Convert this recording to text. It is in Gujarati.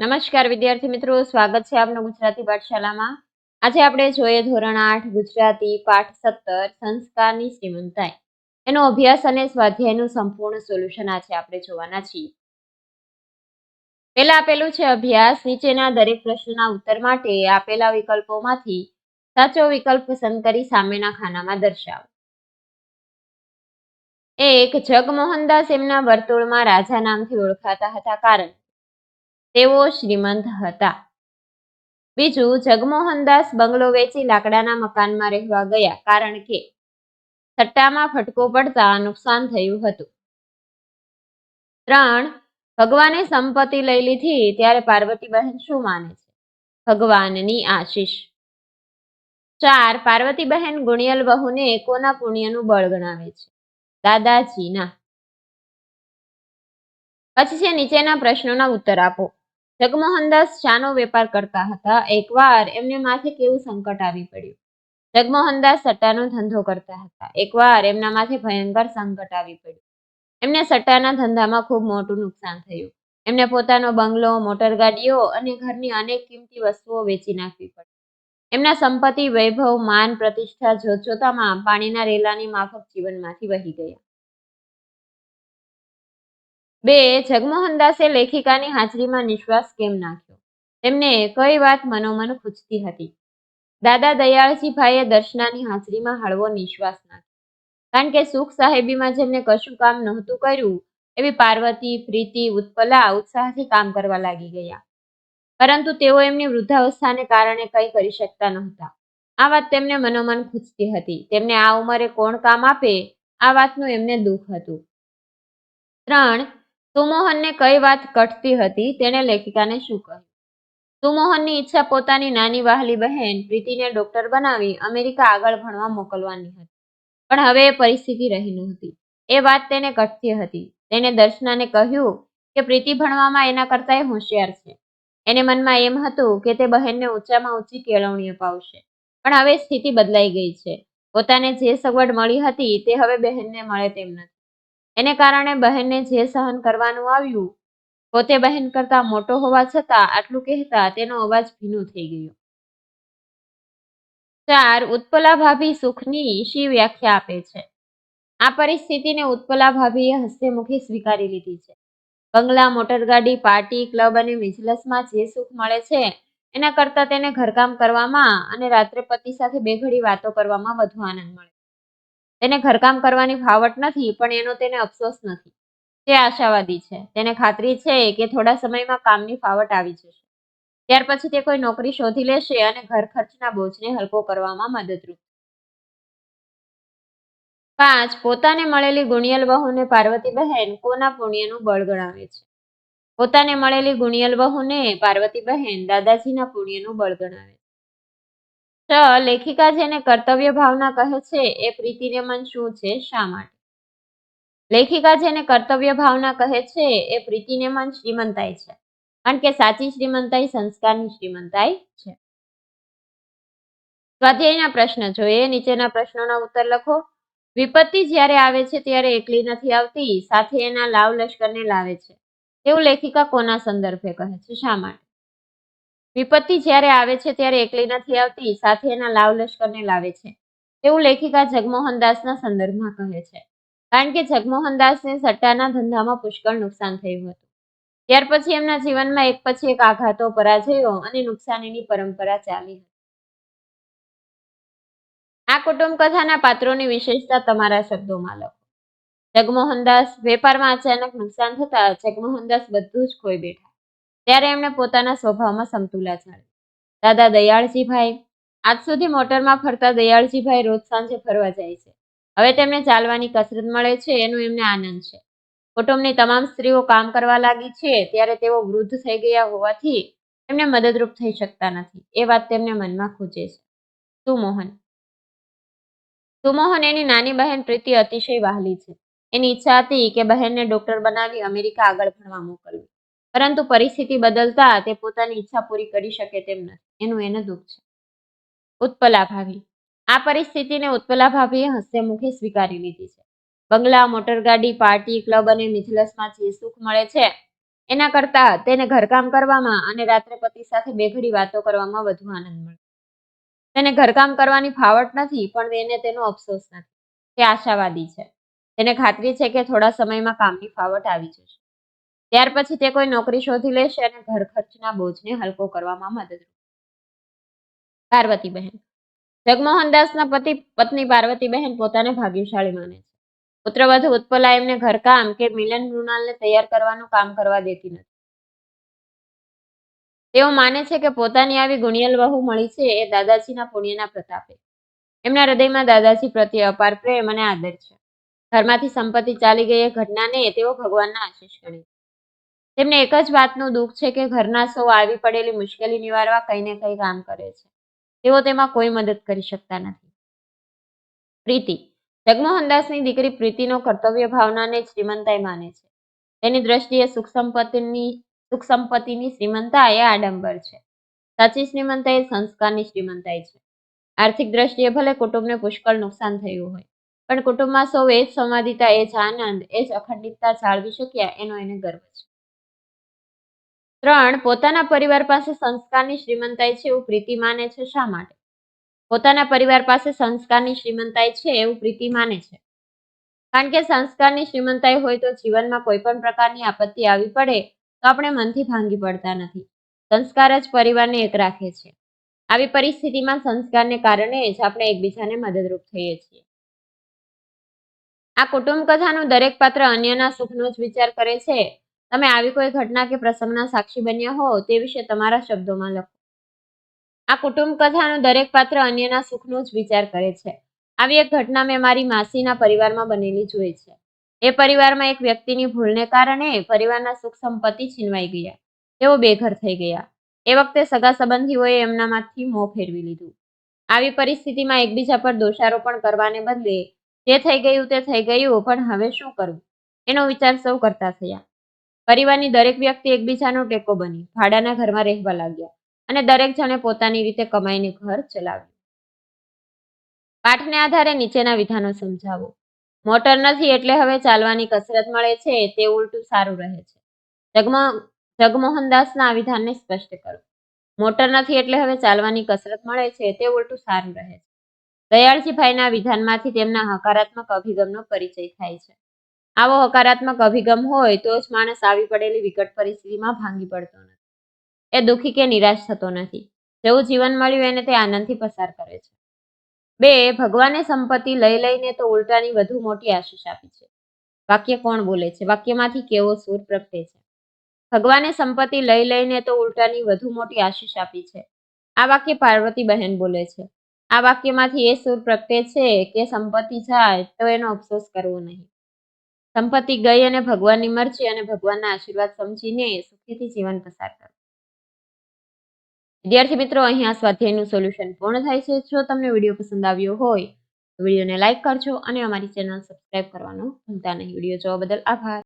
નમસ્કાર વિદ્યાર્થી મિત્રો, સ્વાગત છે આપનું ગુજરાતી પાઠશાલામાં. આજે આપણે જોઈએ ધોરણ 8 ગુજરાતી પાઠ 17 સંસ્કારની શ્રીમંતાઈ. એનો અભ્યાસ અને સ્વાધ્યાયનું સંપૂર્ણ સોલ્યુશન આજે આપણે જોવાના છીએ. પહેલા આપેલું છે અભ્યાસ. નીચેના દરેક પ્રશ્નના ઉત્તર માટે આપેલા વિકલ્પોમાંથી સાચો વિકલ્પ પસંદ કરી સામેના ખાનામાં દર્શાવો. 1. જગમોહનદાસ એમના વર્તુળમાં રાજા નામથી ઓળખાતા હતા કારણ તેઓ શ્રીમંત હતા. 2. જગમોહનદાસ બંગલો વેચી લાકડાના મકાનમાં રહેવા ગયા કારણ કે સટ્ટામાં ફટકો પડતા નુકસાન થયું હતું. 3. ભગવાને સંપત્તિ લઈ લીધી ત્યારે પાર્વતીબહેન શું માને છે? ભગવાનની આશીષ. 4. પાર્વતીબહેન ગુણિયલ વહુને કોના પુણ્યનું બળ ગણાવે છે? દાદાજીના. પછી છે નીચેના પ્રશ્નોના ઉત્તર આપો. જગમોહનદાસ શાનો વેપાર કરતા હતા? એકવાર એમને માથે કેવું સંકટ આવી પડ્યું? જગમોહનદાસ સટ્ટાનો ધંધો કરતા હતા. એકવાર એમના માથે ભયંકર સંકટ આવી પડ્યું. એમને સટ્ટાના ધંધામાં ખૂબ મોટું નુકસાન થયું. એમને પોતાનો બંગલો, મોટરગાડીઓ અને ઘરની અનેક કિંમતી વસ્તુઓ વેચી નાખવી પડી. એમના સંપત્તિ, વૈભવ, માન, પ્રતિષ્ઠા જોતજોતામાં પાણીના રેલાની માફક જીવનમાંથી વહી ગયા. 2. જગમોહનદાસે લેખિકાની હાજરીમાં નિશ્વાસ કેમ નાખ્યો? તેમને કઈ વાત મનોમન ખૂંચતી હતી? દાદા દયાળજીભાઈએ દર્શનાની હાજરીમાં હળવો નિશ્વાસ નાખ્યો. કારણ કે સુખ સાહેબીમાં જેમને કશું કામ નહોતું કર્યું એવી પાર્વતી, પ્રીતિ, ઉત્પલા ઉત્સાહથી કામ કરવા લાગી ગયા. પરંતુ તેઓ એમની વૃદ્ધાવસ્થાને કારણે કંઈ કરી શકતા નહોતા. આ વાત તેમને મનોમન ખૂંચતી હતી. તેમને આ ઉંમરે કોણ કામ આપે આ વાતનું એમને દુઃખ હતું. 3. સુમોહનને કઈ વાત કટતી હતી? તેણે લેખિકાને શું કહ્યું? સુમોહનની ઈચ્છા પોતાની નાની વહાલી બહેન પ્રીતિને ડોક્ટર બનાવી અમેરિકા આગળ ભણવા મોકલવાની હતી. પણ હવે એ પરિસ્થિતિ રહી નહોતી. એ વાત તેને કટતી હતી. તેણે દર્શનાને કહ્યું કે પ્રીતિ ભણવામાં એના કરતાંય હોશિયાર છે. એને મનમાં એમ હતું કે તે બહેનને ઊંચામાં ઊંચી કેળવણી અપાવશે. પણ હવે સ્થિતિ બદલાઈ ગઈ છે. પોતાને જે સગવડ મળી હતી તે હવે બહેનને મળે તેમ નથી. એને કારણે બહેનને જે સહન કરવાનું આવ્યું, પોતે બહેન કરતા મોટો હોવા છતાં આટલું કહેતા તેનો અવાજ ભીનો થઈ ગયો. 4. ઉત્પલા ભાભી સુખની શી વ્યાખ્યા આપે છે? આ પરિસ્થિતિને ઉત્પલા ભાભીએ હસ્તેમુખે સ્વીકારી લીધી છે. બંગલા, મોટરગાડી, પાર્ટી, ક્લબ અને મિજલસમાં જે સુખ મળે છે એના કરતા તેને ઘરકામ કરવામાં અને રાત્રે પતિ સાથે બે ઘડી વાતો કરવામાં વધુ આનંદ મળે. તેને ઘરકામ કરવાની ફાવટ નથી, પણ એનો તેને અફસોસ નથી. તે આશાવાદી છે. તેને ખાતરી છે કે થોડા સમયમાં કામની ફાવટ આવી જશે. ત્યાર પછી તે કોઈ નોકરી શોધી લેશે અને ઘર ખર્ચના બોજને હલકો કરવામાં મદદરૂપ. 5. પોતાને મળેલી ગુણિયલ વહુને પાર્વતીબહેન કોના પુણ્યનું બળ ગણાવે છે? પોતાને મળેલી ગુણિયલ વહુને પાર્વતીબહેન દાદાજીના પુણ્યનું બળ ગણાવે છે. 6. લેખિકા જેને કર્તવ્ય ભાવના કહે છે એ પ્રીતિને મન શું છે? શા માટે? લેખિકા જેને કર્તવ્ય ભાવના કહે છે એ પ્રીતિને મન શ્રીમંતાઈ છે. કારણ કે સાચી શ્રીમંતાઈ સંસ્કારની શ્રીમંતાઈ છે. સ્વાધ્યાયના પ્રશ્ન જોઈએ. નીચેના પ્રશ્નોના ઉત્તર લખો. વિપત્તિ જ્યારે આવે છે ત્યારે એકલી નથી આવતી, સાથે એના લાવ લશ્કરને લાવે છે. એવું લેખિકા કોના સંદર્ભે કહે છે? શા માટે? વિપત્તિ જ્યારે આવે છે ત્યારે એકલી નથી આવતી, સાથે એના લાવ લશ્કરને લાવે છે. એવું લેખિકા જગમોહનદાસના સંદર્ભમાં કહે છે. કારણ કે જગમોહનદાસને સટ્ટાના ધંધામાં પુષ્કળ નુકસાન થયું હતું. ત્યાર પછી એમના જીવનમાં એક પછી એક આઘાતો, પરાજયો અને નુકસાનીની પરંપરા ચાલી. આ કુટુંબ કથાના પાત્રોની વિશેષતા તમારા શબ્દોમાં લખો. જગમોહનદાસ. વેપારમાં અચાનક નુકસાન થતા જગમોહનદાસ બધું જ ખોઈ બેઠા. ત્યારે એમણે પોતાના સ્વભાવમાં સમતુલા જાળવી. દાદા દયાળજીભાઈ. આજ સુધી મોટરમાં ફરતા દયાળજીભાઈ રોજ સાંજે ફરવા જાય છે. હવે તેમને ચાલવાની કસરત મળે છે એનો એમને આનંદ છે. કુટુંબની તમામ સ્ત્રીઓ કામ કરવા લાગી છે ત્યારે તેઓ વૃદ્ધ થઈ ગયા હોવાથી એમને મદદરૂપ થઈ શકતા નથી. એ વાત તેમને મનમાં ખૂંચે છે. સુમોહન. સુમોહન એની નાની બહેન પ્રીતિ અતિશય વહાલી છે. એની ઈચ્છા હતી કે બહેનને ડોક્ટર બનાવી અમેરિકા આગળ ભણવા મોકલવી. પરંતુ પરિસ્થિતિ બદલતા તે પોતાની ઈચ્છા પૂરી કરી શકે તેમ નથી. એનું એને દુઃખ છે. ઉત્પલા ભાભી. આ પરિસ્થિતિને ઉત્પલા ભાભીએ હસ્તેમુખે સ્વીકારી લીધી છે. બંગલા, મોટરગાડી, પાર્ટી, ક્લબ અને મિજલસમાં જે સુખ મળે છે એના કરતા તેને ઘરકામ કરવામાં અને રાત્રે પતિ સાથે બે ઘડી વાતો કરવામાં વધુ આનંદ મળે. તેને ઘરકામ કરવાની ફાવટ નથી, પણ તેને તેનો અફસોસ નથી. તે આશાવાદી છે. તેને ખાતરી છે કે થોડા સમયમાં કામની ફાવટ આવી જશે. ત્યાર પછી તે કોઈ નોકરી શોધી લેશે અને ઘર ખર્ચના બોજને હલકો કરવામાં મદદરૂપ. પાર્વતીબહેન. જગમોહનદાસના પત્ની પાર્વતીબહેન પોતાને ભાગ્યશાળી માને છે. પુત્રવધુ ઉત્પલા એમને ઘરકામ કે મિલન મૃણાલને તૈયાર કરવાનું કામ કરવા દેતી નથી. તેઓ માને છે કે પોતાની આવી ગુણિયલ વહુ મળી છે એ દાદાજીના પુણ્યના પ્રતાપે. એમના હૃદયમાં દાદાજી પ્રત્યે અપાર પ્રેમ અને આદર છે. ઘરમાંથી સંપત્તિ ચાલી ગઈ એ ઘટનાને તેઓ ભગવાનના આશીષ ગણે. તેમને એક જ વાતનું દુઃખ છે કે ઘરના સૌ આવી પડેલી મુશ્કેલી નિવારવા કંઈ ને કંઈ કામ કરે છે. તેઓ તેમાં કોઈ મદદ કરી શકતા નથી. પ્રીતિ. જગમોહનદાસની દીકરી પ્રીતિનો કર્તવ્ય ભાવનાને શ્રીમંતાઈ માને છે. તેની દ્રષ્ટિએ સુખ સંપત્તિની શ્રીમંતા એ આડંબર છે. સાચી શ્રીમંતાઈ સંસ્કારની શ્રીમંતાઈ છે. આર્થિક દ્રષ્ટિએ ભલે કુટુંબને પુષ્કળ નુકસાન થયું હોય, પણ કુટુંબમાં સૌ એ જ સંવાદિતા, એ જ આનંદ, એ જ અખંડિતતા જાળવી શક્યા એનો એને ગર્વ છે. 3. પોતાના પરિવાર પાસે સંસ્કારની શ્રીમંતાઈ છે એવું પ્રીતિ માને છે. શા માટે? પોતાના પરિવાર પાસે સંસ્કારની શ્રીમંતાઈ છે એવું પ્રીતિ માને છે કારણ કે સંસ્કારની શ્રીમંતાઈ હોય તો જીવનમાં કોઈ પણ પ્રકારની આપત્તિ આવી પડે તો આપણે મનથી ભાંગી પડતા નથી. સંસ્કાર જ પરિવારને એક રાખે છે. આવી પરિસ્થિતિમાં સંસ્કારને કારણે જ આપણે એકબીજાને મદદરૂપ થઈએ છીએ. આ કુટુંબ કથાનું દરેક પાત્ર અન્યના સુખનો જ વિચાર કરે છે. તમે આવી કોઈ ઘટના કે પ્રસંગના સાક્ષી બન્યા હો તે વિશે તમારા શબ્દોમાં લખો. આ કુટુંબ કથાનું દરેક પાત્ર અન્યના સુખનો જ વિચાર કરે છે. આવી એક ઘટના મેં મારી માસીના પરિવારમાં બનેલી જોઈ છે. એ પરિવારમાં એક વ્યક્તિની ભૂલને કારણે પરિવારના સુખ સંપત્તિ છીનવાઈ ગયા. તેઓ બેઘર થઈ ગયા. એ વખતે સગા સંબંધીઓએ એમનામાંથી મોં ફેરવી લીધું. આવી પરિસ્થિતિમાં એકબીજા પર દોષારોપણ કરવાને બદલે જે થઈ ગયું તે થઈ ગયું, પણ હવે શું કરવું એનો વિચાર સૌ કરતા થયા. પરિવારની દરેક વ્યક્તિ એકબીજાનો ટેકો બની ભાડાના ઘરમાં રહેવા લાગ્યા અને દરેક જણે પોતાની રીતે કમાઈને ઘર ચલાવ્યું. પાઠને આધારે નીચેના વિધાનો સમજાવો. મોટર નથી એટલે હવે ચાલવાની કસરત મળે છે તે ઉલટું સારું રહે છે. જગમોહનદાસના આ વિધાનને સ્પષ્ટ કરો. મોટર નથી એટલે હવે ચાલવાની કસરત મળે છે તે ઉલટું સારું રહે છે. દયાળજીભાઈના વિધાનમાંથી તેમના હકારાત્મક અભિગમનો પરિચય થાય છે. આવો હકારાત્મક અભિગમ હોય તો જ માણસ આવી પડેલી વિકટ પરિસ્થિતિમાં ભાંગી પડતો નથી. એ દુઃખી કે નિરાશ થતો નથી. જેવું જીવન મળ્યું એને તે આનંદથી પસાર કરે છે. 2. ભગવાને સંપત્તિ લઈ લઈને તો ઉલટાની વધુ મોટી આશીષ આપી છે. વાક્ય કોણ બોલે છે? વાક્યમાંથી કેવો સૂર પ્રગટે છે? ભગવાને સંપત્તિ લઈ લઈને તો ઉલટાની વધુ મોટી આશીષ આપી છે. આ વાક્ય પાર્વતીબહેન બોલે છે. આ વાક્યમાંથી એ સૂર પ્રગટે છે કે સંપત્તિ જાય તો એનો અફસોસ કરવો નહીં. સંપત્તિ ગઈ અને ભગવાનની મરજી અને ભગવાનના આશીર્વાદ સમજીને સુખીથી જીવન પસાર કરો. વિદ્યાર્થી મિત્રો, અહીં આ સ્વાધ્યાયનું સોલ્યુશન પૂર્ણ થાય છે. જો તમને વિડીયો પસંદ આવ્યો હોય તો વિડીયોને લાઇક કરજો અને અમારી ચેનલ સબસ્ક્રાઇબ કરવાનું ભૂલતા નહીં. વિડીયો જોવા બદલ આભાર.